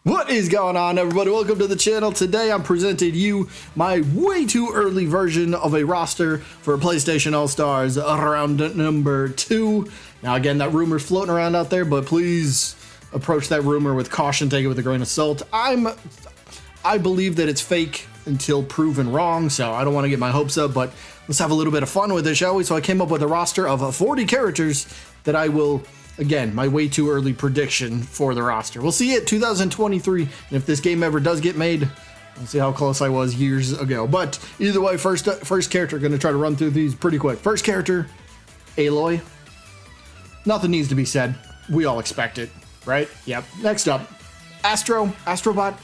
What is going on, everybody? Welcome to the channel. Today I'm presenting you my way too early version of a roster for PlayStation All-Stars round number 2. Now again, that rumor's floating around out there, but please approach that rumor with caution, take it with a grain of salt. I believe that it's fake until proven wrong, so I don't want to get my hopes up, but let's have a little bit of fun with it, shall we? So I came up with a roster of 40 characters that I will... Again, my way too early prediction for the roster. We'll see it 2023, and if this game ever does get made, we'll see how close I was years ago. But either way, first character, going to try to run through these pretty quick. First character, Aloy. Nothing needs to be said. We all expect it, right? Yep. Next up, Astrobot.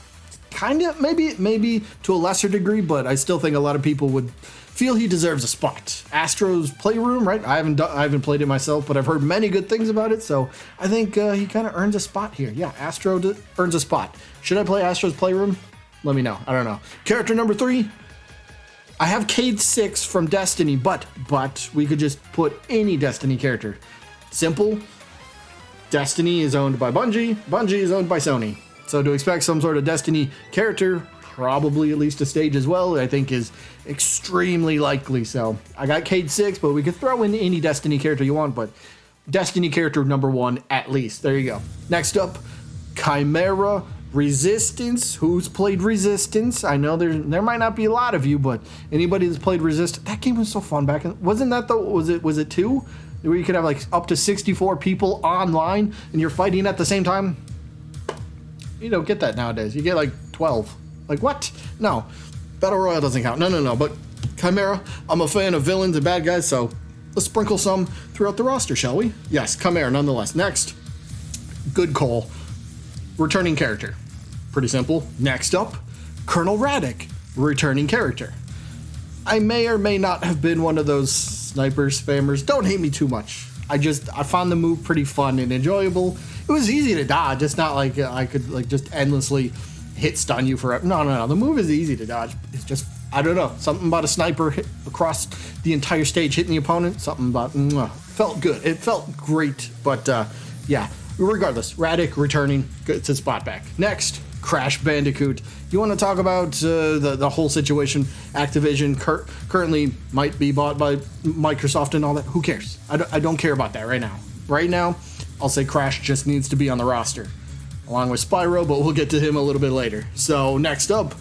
Kind of, maybe to a lesser degree, but I still think a lot of people would feel he deserves a spot. Astro's Playroom, right? I haven't played it myself, but I've heard many good things about it, so I think he kind of earns a spot here. Yeah, Astro earns a spot. Should I play Astro's Playroom? Let me know. I don't know. Character number 3. I have Cade 6 from Destiny, but we could just put any Destiny character. Simple. Destiny is owned by Bungie. Bungie is owned by Sony. So to expect some sort of Destiny character, probably at least a stage as well, I think is extremely likely. So I got Cade 6, but we could throw in any Destiny character you want, but Destiny character number 1 at least. There you go. Next up, Chimera Resistance. Who's played Resistance? I know there might not be a lot of you, but anybody that's played Resistance, that game was so fun back in, wasn't that was it 2? Where you could have like up to 64 people online and you're fighting at the same time? You don't get that nowadays. You get like 12. Like what? No. Battle Royale doesn't count. No. But Chimera, I'm a fan of villains and bad guys, so let's sprinkle some throughout the roster, shall we? Yes, Chimera nonetheless. Next, Good Call. Returning character. Pretty simple. Next up, Colonel Raddick. Returning character. I may or may not have been one of those sniper spammers. Don't hate me too much. I found the move pretty fun and enjoyable. It was easy to dodge. It's not like I could like just endlessly hit stun you forever. No. The move is easy to dodge. It's just, I don't know, something about a sniper hit across the entire stage hitting the opponent. Something about felt good. It felt great. But yeah, regardless, Raddick returning, gets his spot back. Next, Crash Bandicoot. You want to talk about the whole situation? Activision currently might be bought by Microsoft and all that. Who cares? I don't care about that right now. Right now, I'll say Crash just needs to be on the roster, along with Spyro, but we'll get to him a little bit later. So next up,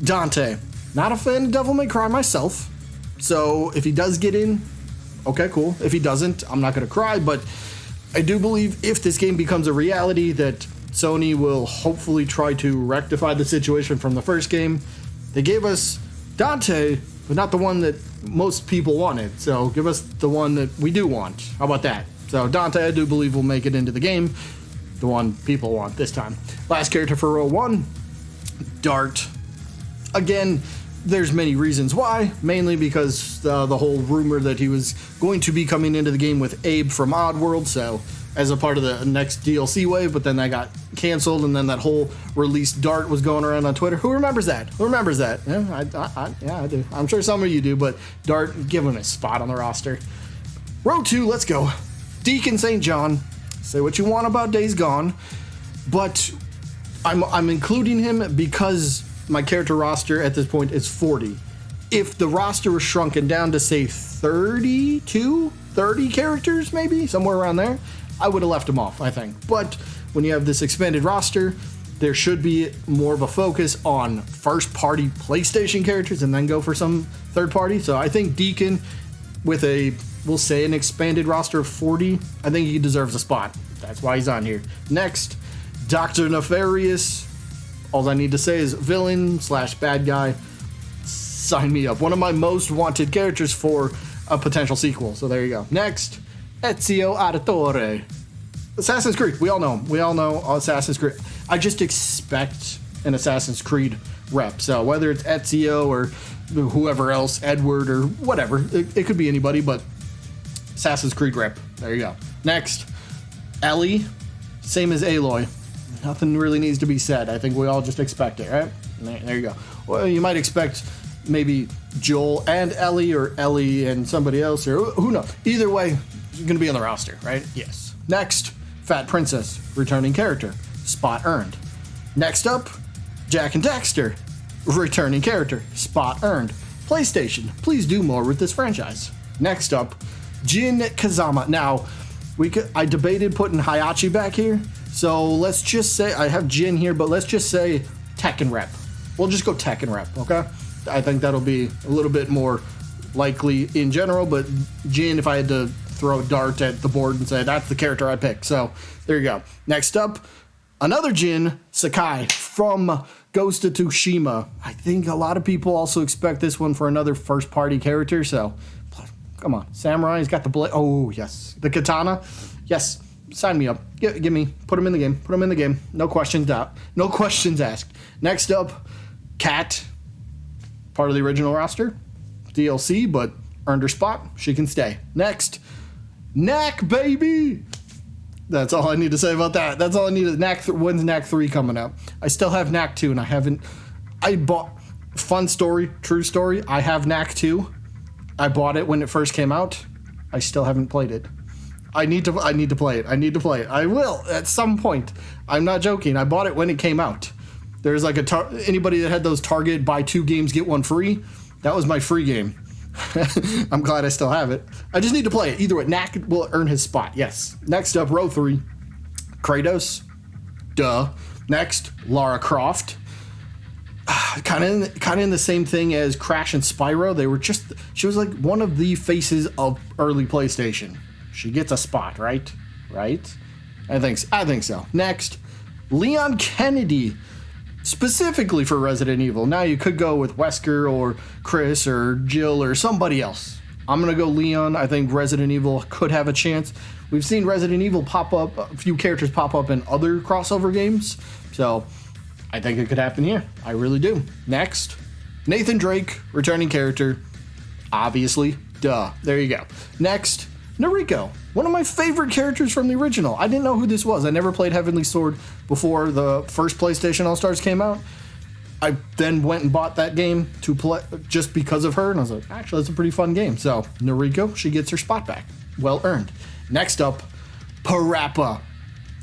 Dante. Not a fan of Devil May Cry myself, so if he does get in, okay, cool. If he doesn't, I'm not going to cry, but I do believe if this game becomes a reality that Sony will hopefully try to rectify the situation from the first game. They gave us Dante, but not the one that most people wanted, so give us the one that we do want. How about that? So Dante, I do believe, will make it into the game. The one people want this time. Last character for row 1, Dart. Again, there's many reasons why. Mainly because the whole rumor that he was going to be coming into the game with Abe from Oddworld, so as a part of the next DLC wave, but then that got canceled, and then that whole released Dart was going around on Twitter. Who remembers that? Yeah, I do. I'm sure some of you do, but Dart, give him a spot on the roster. Row 2, let's go. Deacon St. John. Say what you want about Days Gone, but I'm including him because my character roster at this point is 40. If the roster was shrunken down to say 30 characters, maybe somewhere around there, I would have left him off, I think. But when you have this expanded roster, there should be more of a focus on first-party PlayStation characters and then go for some third-party. So I think Deacon, with we'll say an expanded roster of 40, I think he deserves a spot. That's why he's on here. Next, Dr. Nefarious. All I need to say is villain / bad guy. Sign me up. One of my most wanted characters for a potential sequel. So there you go. Next, Ezio Auditore. Assassin's Creed. We all know Assassin's Creed. I just expect an Assassin's Creed rep. So whether it's Ezio or whoever else, Edward or whatever, it could be anybody, but Assassin's Creed rep. There you go. Next, Ellie. Same as Aloy. Nothing really needs to be said. I think we all just expect it, right? There you go. Well, you might expect maybe Joel and Ellie, or Ellie and somebody else, or who knows. Either way, you're going to be on the roster, right? Yes. Next, Fat Princess, returning character. Spot earned. Next up, Jack and Daxter, returning character, spot earned. PlayStation, please do more with this franchise. Next up, Jin Kazama. Now, I debated putting Hayachi back here, so let's just say, I have Jin here, but let's just say Tekken Rep. We'll just go Tekken Rep, okay? I think that'll be a little bit more likely in general, but Jin, if I had to throw a dart at the board and say, that's the character I picked. So, there you go. Next up, another Jin, Sakai, from Ghost of Tsushima. I think a lot of people also expect this one for another first-party character, so come on. Samurai, he's got the blade. Oh, yes. The katana. Yes. Sign me up. Give me. Put him in the game. Put him in the game. No questions asked. No questions asked. Next up, Kat, part of the original roster. DLC, but earned her spot. She can stay. Next, Knack, baby. That's all I need to say about that. That's all I need. When's Knack 3 coming out? I still have Knack 2, and I bought, fun story, true story, I have Knack 2. I bought it when it first came out. I still haven't played it. I need to play it. I need to play it. I will at some point. I'm not joking. I bought it when it came out. There's like anybody that had those Target buy 2 games, get 1 free. That was my free game. I'm glad I still have it. I just need to play it. Either way, Knack will earn his spot. Yes. Next up, row 3. Kratos. Duh. Next, Lara Croft. Kind of in the same thing as Crash and Spyro. She was like one of the faces of early PlayStation. She gets a spot, right? Right? I think so. Next, Leon Kennedy. Specifically for Resident Evil. Now you could go with Wesker or Chris or Jill or somebody else. I'm going to go Leon. I think Resident Evil could have a chance. We've seen Resident Evil pop up, a few characters pop up in other crossover games. So I think it could happen here. I really do. Next, Nathan Drake, returning character. Obviously, duh. There you go. Next, Noriko, one of my favorite characters from the original. I didn't know who this was. I never played Heavenly Sword before the first PlayStation All-Stars came out. I then went and bought that game to play just because of her, and I was like, actually, that's a pretty fun game. So, Noriko, she gets her spot back. Well earned. Next up, Parappa.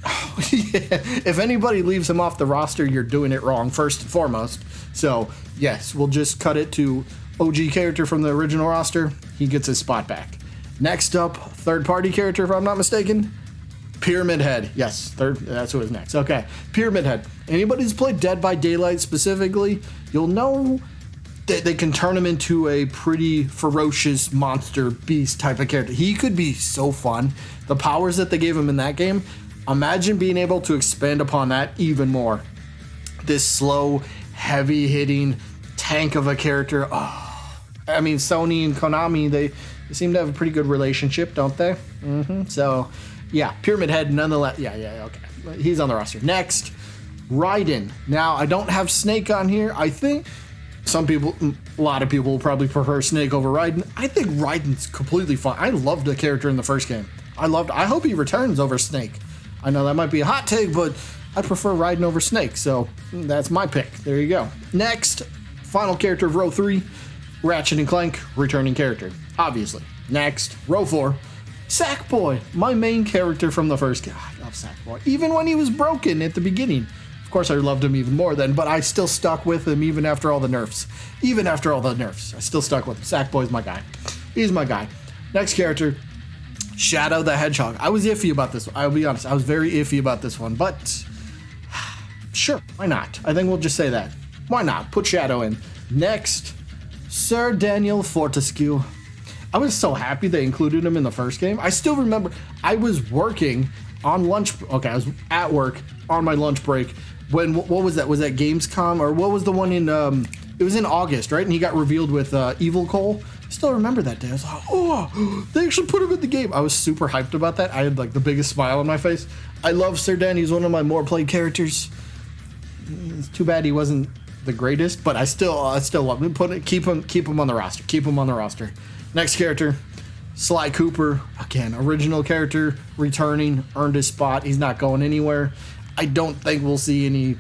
Oh, yeah. If anybody leaves him off the roster, you're doing it wrong, first and foremost. So, yes, we'll just cut it to OG character from the original roster. He gets his spot back. Next up, third-party character, if I'm not mistaken, Pyramid Head. Yes, that's who is next. Okay, Pyramid Head. Anybody who's played Dead by Daylight specifically, you'll know that they can turn him into a pretty ferocious monster beast type of character. He could be so fun. The powers that they gave him in that game, imagine being able to expand upon that even more. This slow, heavy-hitting tank of a character. Oh, I mean, Sony and Konami, they seem to have a pretty good relationship, don't they? So, yeah, Pyramid Head, nonetheless. Yeah, okay. He's on the roster. Next, Raiden. Now, I don't have Snake on here. I think a lot of people will probably prefer Snake over Raiden. I think Raiden's completely fine. I loved the character in the first game. I hope he returns over Snake. I know that might be a hot take, but I prefer Raiden over Snake, so that's my pick. There you go. Next, final character of row 3, Ratchet and Clank, returning character. Obviously. Next, row 4, Sackboy, my main character from the first game. I love Sackboy. Even when he was broken at the beginning. Of course, I loved him even more then, but I still stuck with him even after all the nerfs. I still stuck with him. Sackboy's my guy. He's my guy. Next character, Shadow the Hedgehog. I was iffy about this one. I'll be honest. I was very iffy about this one, but sure, why not? I think we'll just say that. Why not? Put Shadow in. Next, Sir Daniel Fortescue. I was so happy they included him in the first game. I still remember I was working on lunch. Okay, I was at work on my lunch break when, what was that? Was that Gamescom, or what was the one in, it was in August, right? And he got revealed with Evil Cole. I still remember that day. I was like, oh, they actually put him in the game. I was super hyped about that. I had like the biggest smile on my face. I love Sir Dan. He's one of my more played characters. It's too bad he wasn't the greatest, but I still love him. Keep him on the roster. Keep him on the roster. Next character, Sly Cooper. Again, original character, returning, earned his spot. He's not going anywhere. I don't think we'll see any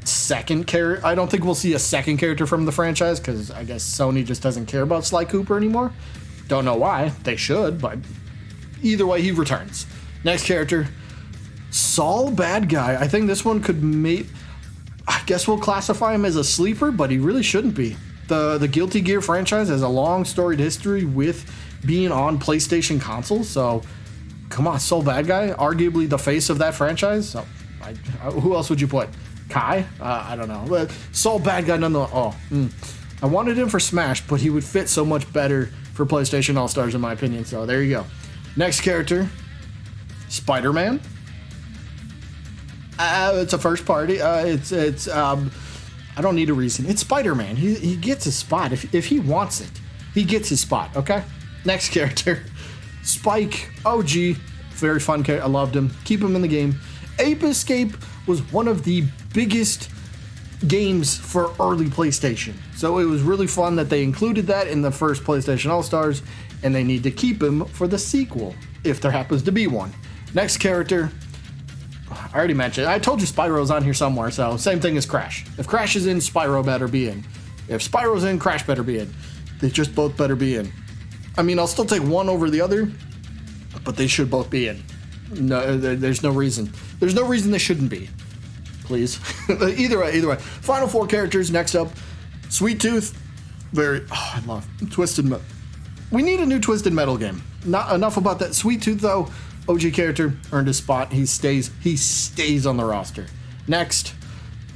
second character. I don't think we'll see a second character from the franchise, because I guess Sony just doesn't care about Sly Cooper anymore. Don't know why. They should, but either way, he returns. Next character, Saul Bad Guy. I think this one could guess we'll classify him as a sleeper, but he really shouldn't be. The Guilty Gear franchise has a long storied history with being on PlayStation consoles, so come on, Soul Bad Guy, arguably the face of that franchise. So, who else would you put? Kai? I don't know. But Soul Bad Guy, nonetheless. I wanted him for Smash, but he would fit so much better for PlayStation All-Stars, in my opinion. So there you go. Next character, Spider-Man. It's a first party. I don't need a reason. It's Spider-Man. He gets his spot. If he wants it, he gets his spot, okay? Next character, Spike. OG. Very fun character. I loved him. Keep him in the game. Ape Escape was one of the biggest games for early PlayStation. So it was really fun that they included that in the first PlayStation All-Stars, and they need to keep him for the sequel, if there happens to be one. Next character, I already mentioned, I told you Spyro's on here somewhere, so same thing as Crash. If Crash is in, Spyro better be in. If Spyro's in, Crash better be in. They just both better be in. I mean, I'll still take one over the other, but they should both be in. No, there's no reason. There's no reason they shouldn't be. Please. Either way. Final four characters, next up. Sweet Tooth. I love Twisted Metal. We need a new Twisted Metal game. Not enough about that. Sweet Tooth, though, OG character, earned his spot. He stays on the roster. Next,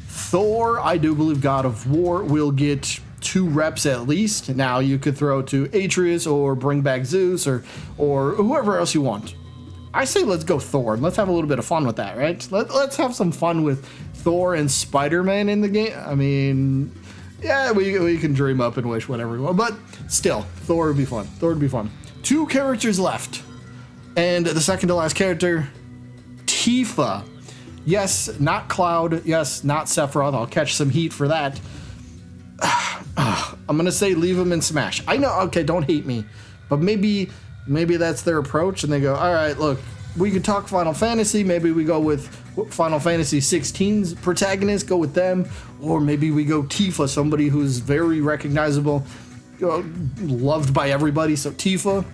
Thor. I do believe God of War will get 2 reps at least. Now you could throw to Atreus or bring back Zeus or whoever else you want. I say let's go Thor. Let's have a little bit of fun with that, right? Let's have some fun with Thor and Spider-Man in the game. I mean, yeah, we can dream up and wish whatever we want, but still, Thor would be fun. 2 characters left. And the second to last character, Tifa. Yes, not Cloud. Yes, not Sephiroth. I'll catch some heat for that. I'm going to say leave him in Smash. I know, okay, don't hate me. But maybe that's their approach, and they go, all right, look, we could talk Final Fantasy. Maybe we go with Final Fantasy 16's protagonist, go with them. Or maybe we go Tifa, somebody who's very recognizable, loved by everybody. So Tifa,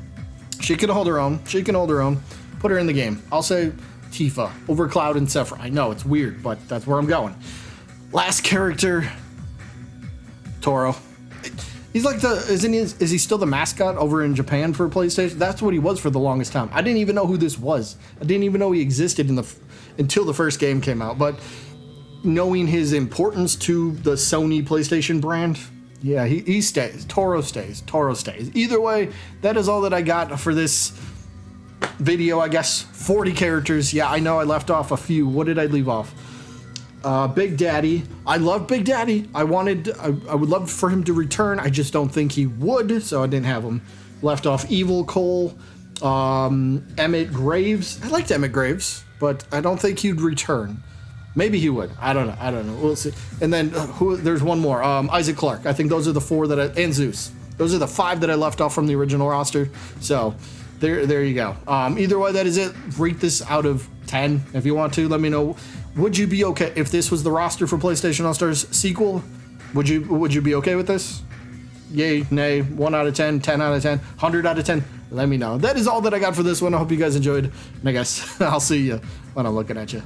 she can hold her own. Put her in the game. I'll say Tifa over Cloud and Sephiroth. I know, it's weird, but that's where I'm going. Last character, Toro. He's like is he still the mascot over in Japan for PlayStation? That's what he was for the longest time. I didn't even know who this was. I didn't even know he existed until the first game came out. But knowing his importance to the Sony PlayStation brand, yeah, he stays. Toro stays. Either way, that is all that I got for this video, I guess. 40 characters. Yeah, I know I left off a few. What did I leave off? Big Daddy. I love Big Daddy. I would love for him to return. I just don't think he would, so I didn't have him. Left off Evil Cole, Emmett Graves. I liked Emmett Graves, but I don't think he'd return. Maybe he would. I don't know. We'll see. And then there's one more. Isaac Clarke. I think those are the 4 and Zeus. Those are the 5 that I left off from the original roster. So there you go. Either way, that is it. Rate this out of 10 if you want to. Let me know. Would you be okay if this was the roster for PlayStation All-Stars sequel? Would you be okay with this? Yay, nay, 1 out of 10, 10 out of 10, 100 out of 10? Let me know. That is all that I got for this one. I hope you guys enjoyed, and I guess I'll see you when I'm looking at you.